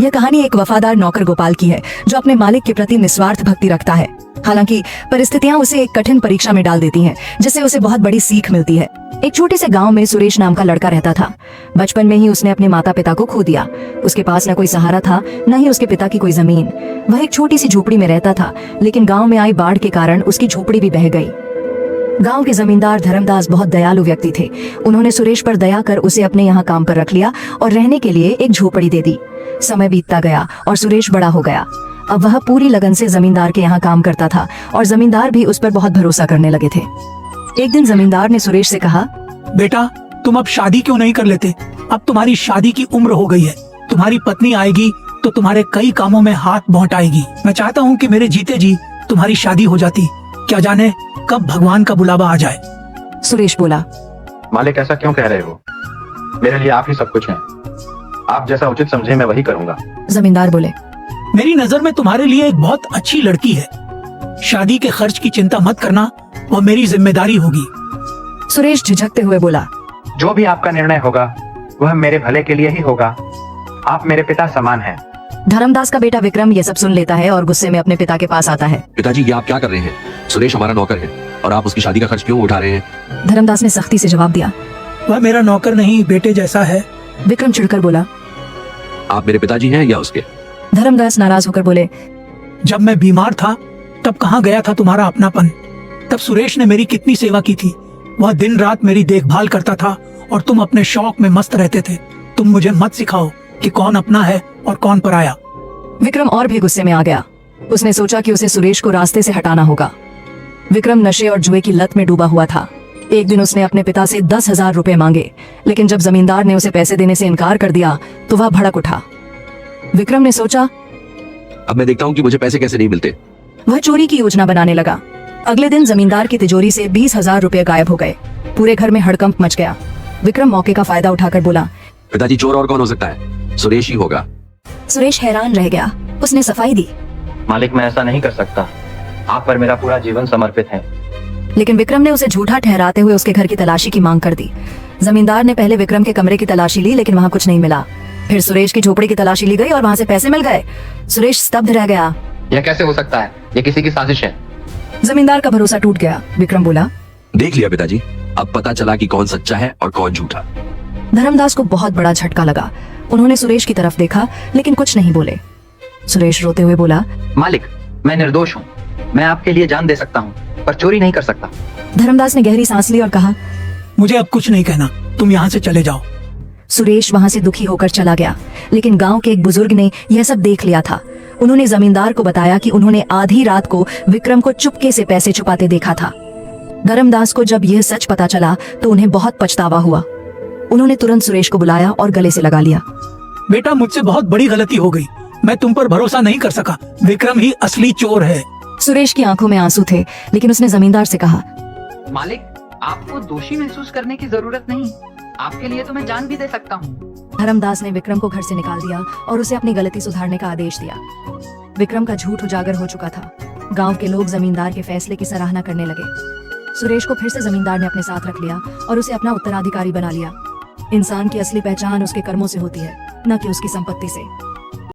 यह कहानी एक वफादार नौकर गोपाल की है जो अपने मालिक के प्रति निस्वार्थ भक्ति रखता है। हालांकि परिस्थितियां उसे एक कठिन परीक्षा में डाल देती हैं, जिससे उसे बहुत बड़ी सीख मिलती है। एक छोटे से गांव में सुरेश नाम का लड़का रहता था। बचपन में ही उसने अपने माता पिता को खो दिया। उसके पास न कोई सहारा था, न ही उसके पिता की कोई जमीन। वह एक छोटी सी झोपड़ी में रहता था, लेकिन गाँव में आई बाढ़ के कारण उसकी झोपड़ी भी बह गई। गांव के जमींदार धर्मदास बहुत दयालु व्यक्ति थे। उन्होंने सुरेश पर दया कर उसे अपने यहाँ काम पर रख लिया और रहने के लिए एक झोपड़ी दे दी। समय बीतता गया और सुरेश बड़ा हो गया। अब वह पूरी लगन से जमींदार के यहाँ काम करता था और जमींदार भी उस पर बहुत भरोसा करने लगे थे। एक दिन जमींदार ने सुरेश से कहा, बेटा, तुम अब शादी क्यों नहीं कर लेते? अब तुम्हारी शादी की उम्र हो गई है। तुम्हारी पत्नी आएगी तो तुम्हारे कई कामों में हाथ बौंटाएगी। मैं चाहता हूँ कि मेरे जीते जी तुम्हारी शादी हो जाती। क्या जाने कब भगवान का बुलावा आ जाए। सुरेश बोला, मालिक, ऐसा क्यों कह रहे हो? मेरे लिए आप ही सब कुछ हैं। आप जैसा उचित समझे मैं वही करूँगा। जमींदार बोले, मेरी नजर में तुम्हारे लिए एक बहुत अच्छी लड़की है। शादी के खर्च की चिंता मत करना, वह मेरी जिम्मेदारी होगी। सुरेश झिझकते हुए बोला, जो भी आपका निर्णय होगा वह मेरे भले के लिए ही होगा। आप मेरे पिता समान हैं। धर्मदास का बेटा विक्रम ये सब सुन लेता है और गुस्से में अपने पिता के पास आता है। पिताजी, ये आप क्या कर रहे हैं? सुरेश हमारा नौकर है और आप उसकी शादी का खर्च क्यों उठा रहे हैं? धर्मदास ने सख्ती से जवाब दिया। वह मेरा नौकर नहीं, बेटे जैसा है। विक्रम चिढ़कर बोला, आप मेरे पिताजी हैं या उसके? धर्मदास नाराज होकर बोले, जब मैं बीमार था तब कहाँ गया था तुम्हारा अपनापन? तब सुरेश ने मेरी कितनी सेवा की थी। वह दिन रात मेरी देखभाल करता था और तुम अपने शौक में मस्त रहते थे। तुम मुझे मत सिखाओ कि कौन अपना है और कौन पराया। विक्रम और भी गुस्से में आ गया। उसने सोचा कि उसे सुरेश को रास्ते से हटाना होगा। विक्रम नशे और जुए की लत में डूबा हुआ था। एक दिन उसने अपने पिता से 10,000 रुपए मांगे, लेकिन जब जमींदार ने उसे पैसे देने से इनकार कर दिया तो वह भड़क उठा। विक्रम ने सोचा, अब मैं देखता हूँ कि मुझे पैसे कैसे नहीं मिलते। वह चोरी की योजना बनाने लगा। अगले दिन जमींदार की तिजोरी से 20,000 रुपए गायब हो गए। पूरे घर में हड़कंप मच गया। विक्रम मौके का फायदा उठाकर बोला, पिताजी, चोर और कौन हो सकता है? सुरेश ही होगा। सुरेश हैरान रह गया। उसने सफाई दी, मालिक, मैं ऐसा नहीं कर सकता। आप पर मेरा पूरा जीवन समर्पित है। लेकिन विक्रम ने उसे झूठा ठहराते हुए उसके घर की तलाशी की मांग कर दी। जमींदार ने पहले विक्रम के कमरे की तलाशी ली, लेकिन वहाँ कुछ नहीं मिला। फिर सुरेश की झोपड़ी की तलाशी ली गई और वहाँ से पैसे मिल गए। सुरेश स्तब्ध रह गया। यह कैसे हो सकता है? यह किसी की साजिश है। जमींदार का भरोसा टूट गया। विक्रम बोला, देख लिया पिताजी, अब पता चला कि कौन सच्चा है और कौन झूठा। धर्मदास को बहुत बड़ा झटका लगा। उन्होंने सुरेश की तरफ देखा, लेकिन कुछ नहीं बोले। सुरेश रोते हुए बोला, मालिक, मैं निर्दोष हूँ। मैं आपके लिए जान दे सकता हूँ, पर चोरी नहीं कर सकता। धर्मदास ने गहरी सांस ली और कहा, मुझे अब कुछ नहीं कहना, तुम यहाँ से चले जाओ। सुरेश वहाँ से दुखी होकर चला गया। लेकिन गांव के एक बुजुर्ग ने यह सब देख लिया था। उन्होंने जमींदार को बताया कि उन्होंने आधी रात को विक्रम को चुपके से पैसे छुपाते देखा था। धर्मदास को जब यह सच पता चला तो उन्हें बहुत पछतावा हुआ। उन्होंने तुरंत सुरेश को बुलाया और गले से लगा लिया। बेटा, मुझसे बहुत बड़ी गलती हो गई। मैं तुम पर भरोसा नहीं कर सका। विक्रम ही असली चोर है। सुरेश की आंखों में आंसू थे, लेकिन उसने जमींदार से कहा, मालिक, आपको दोषी महसूस करने की जरूरत नहीं। आपके लिए तो मैं जान भी दे सकता हूँ। धर्मदास ने विक्रम को घर से निकाल दिया और उसे अपनी गलती सुधारने का आदेश दिया। विक्रम का झूठ उजागर हो चुका था। गांव के लोग जमींदार के फैसले की सराहना करने लगे। सुरेश को फिर से जमींदार ने अपने साथ रख लिया और उसे अपना उत्तराधिकारी बना लिया। इंसान की असली पहचान उसके कर्मों से होती है, न कि उसकी संपत्ति से।